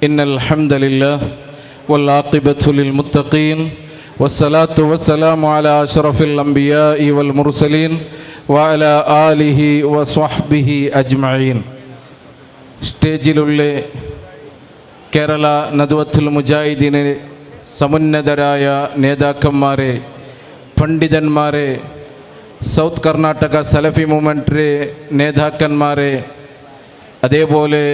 إن الحمد لله والعاقبة للمتقين والصلاة والسلام على أشرف الأنبياء والمرسلين وعلى آله وصحبه أجمعين. സ്റ്റേജിലുള്ള കേരള നദ്വത്തുൽ മുജാഹിദീന് സമുന്നതരായ നേതാക്കന്മാരെ, പണ്ഡിതന്മാരെ, സൗത്ത് കർണാടക സലഫി മൂവ്മെൻറ്റിലെ നേതാക്കന്മാരെ, അതേപോലെ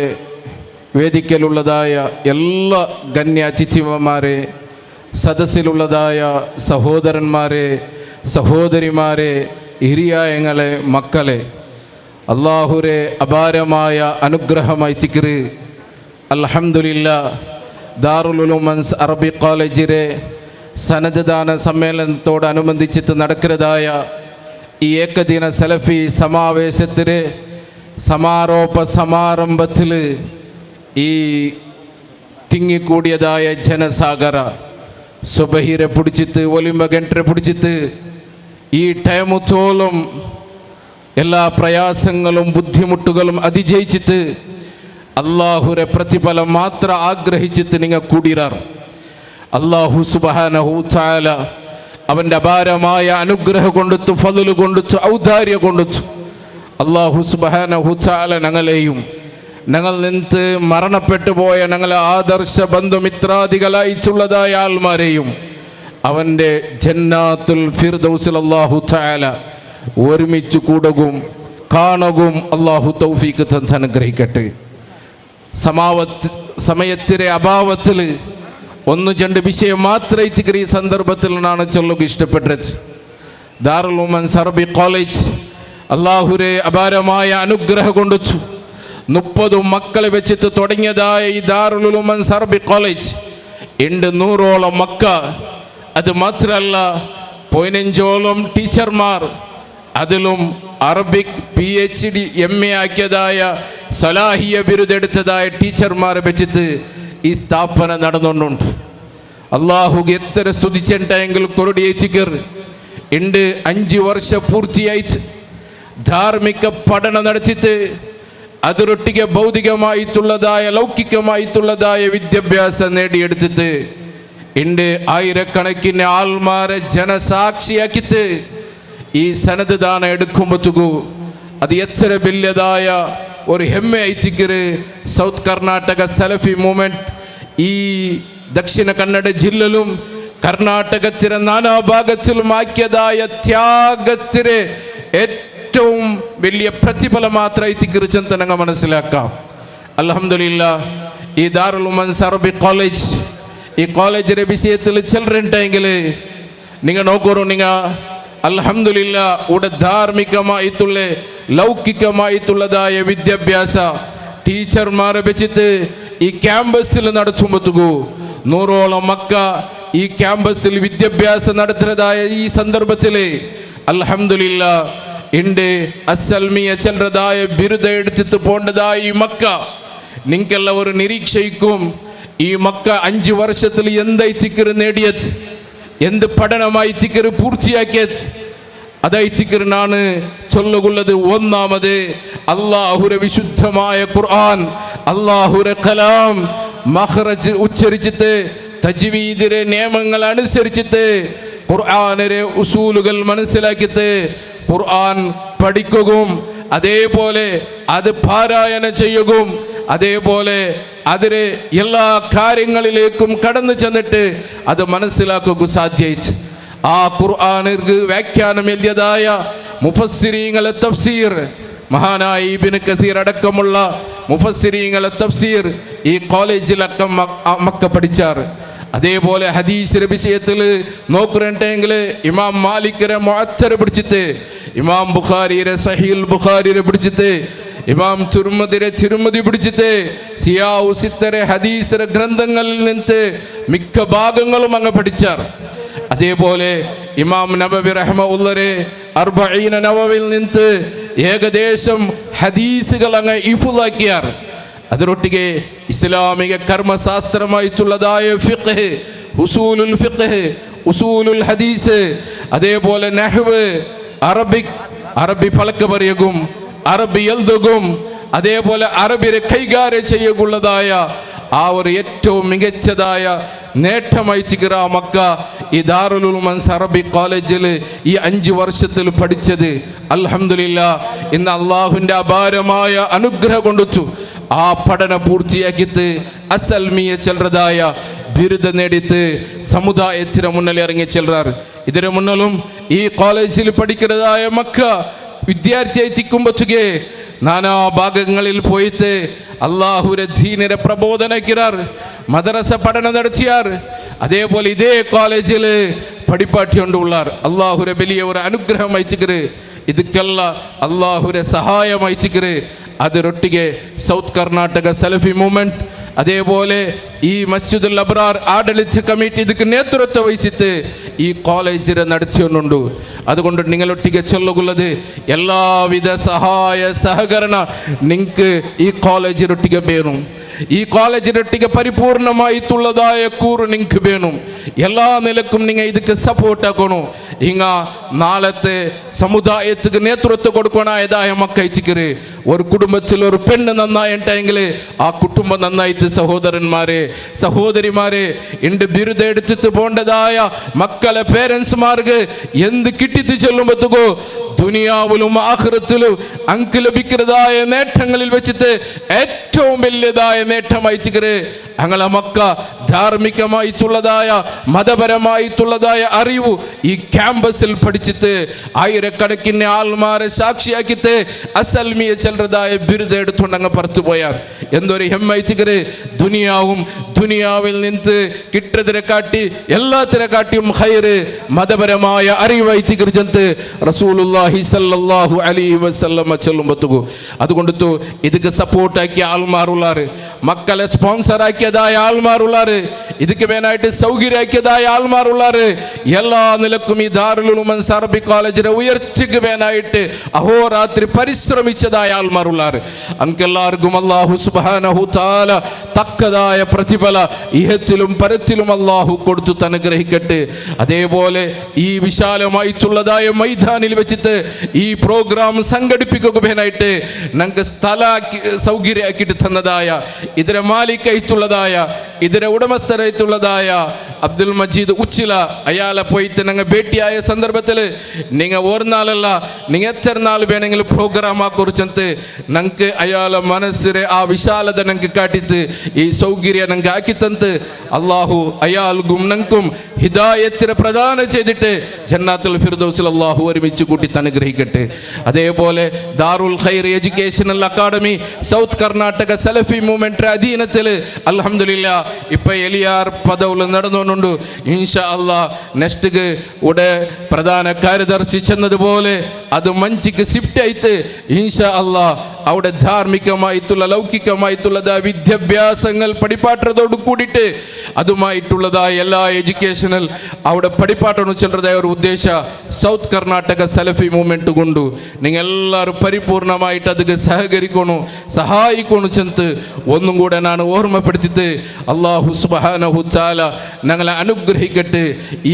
വേദിക്കലുള്ളതായ എല്ലാ ഗണ്യ അതിഥിമാരെ, സദസ്സിലുള്ളതായ സഹോദരന്മാരെ, സഹോദരിമാരെ, ഹിരിയായങ്ങളെ, മക്കളെ, അള്ളാഹുരെ അപാരമായ അനുഗ്രഹമായി തിക്റ്. അൽഹംദുലില്ലാഹ്, ദാറുൽ ഉലൂം അറബി കോളേജിലെ സനദ് ദാന സമ്മേളനത്തോടനുബന്ധിച്ചിട്ട് നടക്കുന്നതായ ഈ ഏകദിന സലഫി സമാവേശത്തിലെ സമാരോപ സമാരംഭത്തിൽ ഈ തിങ്ങിക്കൂടിയതായ ജനസാഗര സുബഹിരെ പിടിച്ചിട്ട് ഒലിമ്പ ഗಂಟೆ പിടിച്ചിട്ട് ഈ ടൈമുത്തോളം എല്ലാ പ്രയാസങ്ങളും ബുദ്ധിമുട്ടുകളും അതിജയിച്ചിട്ട് അള്ളാഹുരെ പ്രതിഫലം മാത്രം ആഗ്രഹിച്ചിട്ട് നിങ്ങൾ കൂടിരാർ. അള്ളാഹു സുബ്ഹാനഹു തആല അവൻ്റെ അപാരമായ അനുഗ്രഹം കൊണ്ടിട്ട്, ഫضل കൊണ്ടിട്ട്, ഔദാര്യം കൊണ്ടിട്ട് അള്ളാഹു സുബ്ഹാനഹു തആല ഞങ്ങളെയും ഞങ്ങൾ നിന്ന് മരണപ്പെട്ടു പോയ ഞങ്ങളെ ആദർശ ബന്ധുമിത്രാദികളായിട്ടുള്ളതായ ആൾമാരെയും അവൻ്റെ ജന്നാത്തുൽ ഫിർദൗസിൽ അള്ളാഹു തആല ഒരുമിച്ച് കൂടുകയും കാണുകയും അള്ളാഹു തൗഫീഖ് തന്ന് അനുഗ്രഹിക്കട്ടെ. സമയത്തിൻ്റെ അഭാവത്തിൽ ഒന്ന് രണ്ട് വിഷയം മാത്രമായിട്ട് ഈ സന്ദർഭത്തിൽ നാണ് ചൊല്ലുക ഇഷ്ടപ്പെട്ടത്. ദാറുൽ ഉലൂം അറബി കോളേജ് അള്ളാഹുരെ അപാരമായ അനുഗ്രഹം കൊണ്ടിച്ചു 30 മക്കളെ വെച്ചിട്ട് തുടങ്ങിയതായ ഈ ദാറുൽ ഉലൂം അറബി കോളേജ് 100ഓളം മക്ക, അത് മാത്രമല്ല 15ഓളം ടീച്ചർമാർ, അതിലും അറബിക് PhD MA ആക്കിയതായ സലാഹിയ ബിരുദെടുത്തതായ ടീച്ചർമാരെ വെച്ചിട്ട് ഈ സ്ഥാപന നടന്നുകൊണ്ടുണ്ട്. അള്ളാഹു എത്ര സ്തുതിച്ചിട്ടെങ്കിൽ കൊറടിയേച്ചിക്കർ 5 വർഷം പൂർത്തിയായിട്ട് ധാർമ്മിക പഠനം നടത്തിയിട്ട് അതിരൊട്ടിಗೆ ഭൗതികമായിട്ടുള്ളതായ ലൗകികമായിട്ടുള്ളതായ വിദ്യാഭ്യാസം നേടിയെടുത്തിട്ട് ആയിരക്കണക്കിന് ആൾമാരെ ജനസാക്ഷിയാക്കിയിട്ട് ഈ സനദ് ദാനം എടുക്കുമ്പോഴത്തേക്കു അത് എത്ര വലിയതായ ഒരു ഹെമ്മയായിട്ടിക്കറ് സൗത്ത് കർണാടക സലഫി മൂവ്മെൻറ്റ് ഈ ദക്ഷിണ കന്നഡ ജില്ലയിലും കർണാടകത്തിലെ നാനാഭാഗത്തിലും ആക്കിയതായ ത്യാഗത്തിലെ ഏറ്റവും വലിയ പ്രതിഫലം മാത്രമായിട്ട് കുറിച്ചെന്ന് ഞങ്ങൾ മനസ്സിലാക്കാം. അൽഹംദുലില്ലാഹ്, ഈ ദാറുൽ ഉലൂം അറബി കോളേജ്, ഈ കോളേജിലെ വിഷയത്തിൽ ചിലരുണ്ടെങ്കിൽ നിങ്ങൾ നോക്കൂ, നിങ്ങൾ അൽഹംദുലില്ലാഹ് ഇവിടെ ധാർമ്മികമായിട്ടുള്ള ലൗകികമായിട്ടുള്ളതായ വിദ്യാഭ്യാസ ടീച്ചർമാരെ വെച്ചിട്ട് ഈ ക്യാമ്പസിൽ നടത്തുമ്പോഴത്തേക്കു 100ഓളം മക്ക ഈ ക്യാമ്പസിൽ വിദ്യാഭ്യാസം നടത്തുന്നതായ ഈ സന്ദർഭത്തിൽ അൽഹംദുലില്ലാഹ് അസൽമിയ ചെല്ലതായ ബിരുദ എടുത്തിട്ട് പോണ്ടതായ ഈ മക്ക നിങ്ങൾക്കെല്ലാവരും നിരീക്ഷയിക്കും. ഈ മക്ക 5 വർഷത്തിൽ എന്തായി തിക്കറ് നേടിയത്, എന്ത് പഠനമായി തിക്കറ് പൂർത്തിയാക്കിയത്, അതായി തിക്കറിനാണ് ചൊല്ലുകൊള്ളത്. ഒന്നാമത് അല്ലാഹുരെ വിശുദ്ധമായ ഖുർആൻ, അല്ലാഹുരെ കലാം മഖ്റജ് ഉച്ചരിച്ചിട്ട് തജ്വീദിലെ നിയമങ്ങൾ അനുസരിച്ചിട്ട് ഖുർആനിലെ ഉസൂലുകൾ മനസ്സിലാക്കിയിട്ട് ഖുർആൻ പഠിക്കുകയും അതേപോലെ അത് പാരായണം ചെയ്യുകയും അതേപോലെ അതിലെ എല്ലാ കാര്യങ്ങളിലേക്കും കടന്നു ചെന്നിട്ട് അത് മനസ്സിലാക്കുക സാധ്യമായിട്ട് ആ ഖുർആനിന് വ്യാഖ്യാനം എഴുതിയതായ മുഫസ്സിരീങ്ങളെ തഫ്സീർ, മഹാനായ ഇബ്നു കസീർ അടക്കമുള്ള മുഫസ്സിരീങ്ങളെ തഫ്സീർ ഈ കോളേജിലടക്കം മക്ക പഠിച്ചാർ. അതേപോലെ ഹദീസിന്റെ വിഷയത്തിൽ നോക്കുന്നുണ്ടെങ്കിൽ ഇമാം മാലിക്കിനെ മുഅത്തറ് പിടിച്ചിട്ട്, ഇമാം ബുഖാരിയെ സഹീഹുൽ ബുഖാരിയെ പിടിച്ചിട്ട്, ഇമാം തിരുമതി പിടിച്ചിട്ട് സിയാഉ സിത്തറെ ഹദീസിന്റെ ഗ്രന്ഥങ്ങളിൽ നിന്ന് മിക്ക ഭാഗങ്ങളും അങ്ങ് പഠിച്ചാർ. അതേപോലെ ഇമാം നബവി റഹ്മത്തുള്ളാഹി അർബഈന നവവിയിൽ നിന്ന് ഏകദേശം ഹദീസുകൾ അങ്ങ് ഇഫ്ളാക്കിയാർ. അതിനൊട്ടിಗೆ ഇസ്ലാമിക കർമ്മശാസ്ത്രമായിട്ടുള്ളതായ ഫിഖ്, ഉസൂലുൽ ഫിഖ്, ഉസൂലുൽ ഹദീസ്, അതേപോലെ നഹ്വ്, അറബി ഫലക്ക് പറയുകയും അറബി എഴുതുകയും അതേപോലെ അറബിയെ കൈകാര്യം ചെയ്യുകയുള്ളതായ ആ ഒരു ഏറ്റവും മികച്ചതായ നേട്ടമായി ചികിറ മക്ക ഈ ദാറുൽ ഉലൂം അറബി കോളേജിൽ ഈ 5 വർഷത്തിൽ പഠിച്ചത്. അൽഹംദുലില്ലാഹ് ഇന്ന് അള്ളാഹുവിൻ്റെ അപാരമായ അനുഗ്രഹം കൊണ്ടുവച്ചു ആ പഠനം പൂർത്തിയാക്കിയിട്ട് അസൽമിയ ചെല്ലുന്നതായ ബിരുദം നേടിയിട്ട് സമുദായത്തിന് മുന്നിൽ ഇറങ്ങി ചെല്ലാറ്. ഇതിനു മുന്നിലും ഈ കോളേജിൽ പഠിക്കുന്നതായ മക്ക വിദ്യാർത്ഥിയായി തിക്കുമ്പൊച്ചുകെ നാനാ ഭാഗങ്ങളിൽ പോയിട്ട് അള്ളാഹുരെ ദീനിനെ പ്രബോധനക്കിറാർ, മദ്രസ പഠനം നടത്തിയാർ. അതേപോലെ ഇതേ കോളേജിൽ പഠിപ്പാട്ടി കൊണ്ടുള്ളാർ. അള്ളാഹുരെ വലിയ ഒരു അനുഗ്രഹം അയച്ചിക്കറ്. ಇದಕ್ಕೆಲ್ಲ ಅಲ್ಲಾಹುರೆ ಸಹಾಯ ಮೈಚಿಕರೆ. ಅದರೊಟ್ಟಿಗೆ ಸೌತ್ ಕರ್ನಾಟಕ ಸಲಫಿ ಮೂವ್ಮೆಂಟ್ അതേപോലെ ഈ മസ്ജിദുൽ അബ്റാർ ആഡളിത കമ്മിറ്റി ഇതിക്ക് നേതൃത്വം വഹിച്ചിട്ട് ഈ കോളേജിൽ നടത്തിയൊന്നുണ്ട്. അതുകൊണ്ട് നിങ്ങളൊട്ടിಗೆ ചൊല്ലുള്ളത് എല്ലാവിധ സഹായ സഹകരണ നിങ്ങൾക്ക് ഈ കോളേജിനൊട്ടിಗೆ വേണം. ഈ കോളേജിനൊട്ടിಗೆ പരിപൂർണമായിട്ടുള്ളതായ കൂറ് നിങ്ങൾക്ക് വേണം. എല്ലാ നിലക്കും നിങ്ങൾ ഇതിക്ക് സപ്പോർട്ട് ആക്കണം. ಹಿಂಗ നാളത്തെ സമുദായത്തിന് നേതൃത്വം കൊടുക്കണായതായ മക്കയച്ചിക്കര് ഒരു കുടുംബത്തിൽ ഒരു പെണ്ണ് നന്നായിട്ടെങ്കിൽ ആ കുടുംബം നന്നായിട്ട് സഹോദരന്മാരെ സഹോദരിമാരെ ഇണ്ട് ബിരുദം എടുത്തിട്ട് പോണ്ടതായ മക്കളെ പേരൻസ്മാർക്ക് എന്ത് കിട്ടിട്ട് ചെല്ലുമ്പോഴത്തേക്കോ ദുനിയാവിലും ആഖിറത്തിലും അങ്ക് ലഭിക്കുന്നതായ നേട്ടങ്ങളിൽ വെച്ചിട്ട് ഏറ്റവും വലിയതായ നേട്ടമായിച്ചിക്കര് ഞങ്ങളെ മക്ക ധാർമ്മികമായിട്ടുള്ളതായ മതപരമായിട്ടുള്ളതായ അറിവ് ഈ ക്യാമ്പസിൽ പഠിച്ചിട്ട് ആയിരക്കണക്കിന് ആൾമാരെ സാക്ഷിയാക്കിയിട്ട് അസൽമിയ ചെല്ലുന്നതായ ബിരുദം എടുത്തുകൊണ്ട് അങ്ങ് പുറത്തു പോയാൽ എന്തൊരു ഹെമ്മയിച്ചിക്കര്. ദുനിയാവിൽ നിന്ന് കിട്ടതിനെ കാട്ടി എല്ലാത്തിനെ കാട്ടിയും ഹൈറ് മതപരമായ അറിവായിത്തിക്കറിച്ചത് റസൂലുള്ളാഹി സല്ലല്ലാഹു അലൈഹി വസല്ലം ചെല്ലുമ്പത്തുകു. അതുകൊണ്ടു ഇതിക്ക് സപ്പോർട്ടാക്കിയ ആൾമാറുള്ളാറ്, മക്കളെ സ്പോൺസറാക്കിയതായ ആൾമാറുള്ളാറ്, ഇതിക്ക് വേനായിട്ട് സൗകര്യാക്കിയതായ ആൾമാറുള്ളാറ്. എല്ലാ നിലക്കും ഈ ദാറുൽ ഉലൂം അറബി കോളേജിനെ ഉയർച്ചയ്ക്ക് വേനായിട്ട് അഹോരാത്രി പരിശ്രമിച്ചതായ ആൾമാറുള്ളാറ്. അങ്കെല്ലാവർക്കും അല്ലാഹു സുബ്ഹാനഹു തആല തക്കതായ പ്രതിഫല ഇഹത്തിലും പരത്തിലും അല്ലാഹു കൊടുത്തു അനുഗ്രഹിക്കട്ടെ. അതേപോലെ ഈ വിശാലമായിട്ടുള്ളതായ മൈതാനിൽ വെച്ചിട്ട് ഈ പ്രോഗ്രാം സംഘടിപ്പിക്കുക വേനായിട്ട് ഞങ്ങൾക്ക് സ്ഥല സൗകര്യമാക്കിയിട്ട് തന്നതായ ഇതിനെ മാലിക്കായിട്ടുള്ളതായ ഇതിനെ ഉടമസ്ഥരായിട്ടുള്ളതായ അബ്ദുൽ മജീദ് ഉച്ചില അയാളെ പോയിട്ട് ഞങ്ങൾ ഭേട്ടിയായ സന്ദർഭത്തിൽ നിങ്ങൾ ഒരു നാളല്ല നിങ്ങൾ എത്ര നാൾ വേണമെങ്കിലും പ്രോഗ്രാം ആ കുറിച്ചത് ഞങ്ങൾക്ക് അയാളെ മനസ്സിലെ ആ വിശാലത ഞങ്ങൾക്ക് കാട്ടിട്ട് ഈ സൗകര്യം ഞങ്ങൾക്ക് ആക്കിത്തന്ന് അള്ളാഹു അയാൾക്കും ഞങ്ങൾക്കും ഹിദായത്തിനെ പ്രദാനം ചെയ്തിട്ട് ജന്നാത്തുൽ ഫിർദൗസിൽ അള്ളാഹു ഒരുമിച്ച് കൂട്ടി അനുഗ്രഹിക്കട്ടെ. അതേപോലെ ദാറുൽ ഖൈർ എഡ്യൂക്കേഷണൽ അക്കാഡമി സൗത്ത് കർണാടക സലഫി മൂവ്മെന്റ് അധീനത്തിൽ അൽഹംദുലില്ലാ ഇപ്പൊ എലിയാർ പദവിൽ നടന്നുകൊണ്ടുണ്ട്. ഇൻഷാ അള്ളാഹ് നെക്സ്റ്റ് ഉടെ പ്രധാന കാര്യദർശി ചെന്നതുപോലെ അത് മഞ്ചിക്ക് ഷിഫ്റ്റ് ആയിട്ട് ഇൻഷാ അള്ളാഹ് അവിടെ ധാർമ്മികമായിട്ടുള്ള ലൗകികമായിട്ടുള്ളതായ വിദ്യാഭ്യാസങ്ങൾ പഠിപ്പാട്ടത്തോട് കൂടിയിട്ട് അതുമായിട്ടുള്ളതായ എല്ലാ എഡ്യൂക്കേഷണൽ അവിടെ പഠിപ്പാട്ടണം ചെല്ലുന്നതായ ഒരു ഉദ്ദേശ സൗത്ത് കർണാടക സലഫി മൂവ്മെന്റ് കൊണ്ടു നിങ്ങൾ എല്ലാവരും പരിപൂർണമായിട്ട് അതിന് സഹകരിക്കണു സഹായിക്കണു ചെന്ന് ഒന്നും കൂടെ ഞാൻ ഓർമ്മപ്പെടുത്തിയിട്ട് അല്ലാഹു സുബ്ഹാനഹു തആല ഞങ്ങളെ അനുഗ്രഹിക്കട്ടെ.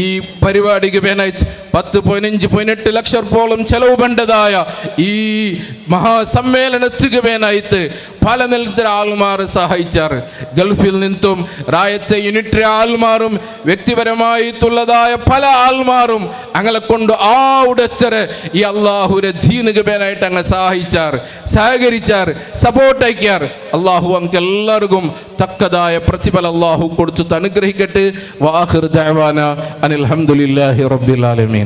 ഈ പരിപാടിക്ക് വേനായി 10.5-18 ലക്ഷത്തോളം ചെലവ് വേണ്ടതായ ഈ മഹാസമ്മേളനത്തിന് വേനായിട്ട് പല നിലത്തിൽ ആൾമാർ സഹായിച്ചാറ്. ഗൾഫിൽ നിന്നും റായത്തെ യൂണിറ്ററി ആൾമാരും വ്യക്തിപരമായിട്ടുള്ളതായ പല ആൾമാരും അങ്ങനെ കൊണ്ട് ആ ഉടച്ചറ് ഈ അള്ളാഹുരെ ദീനുക്ക് വേനായിട്ട് അങ്ങ് സഹായിച്ചാർ, സഹകരിച്ചാർ, സപ്പോർട്ട് അയക്കാർ. അള്ളാഹു അങ്ങ് എല്ലാവർക്കും തക്കതായ പ്രതിഫലം അള്ളാഹു കൊടുത്തു അനുഗ്രഹിക്കട്ടെ. വആഖിറു ദഅവാന അനിൽ ഹംദുലില്ലാഹി റബ്ബിൽ ആലമീൻ.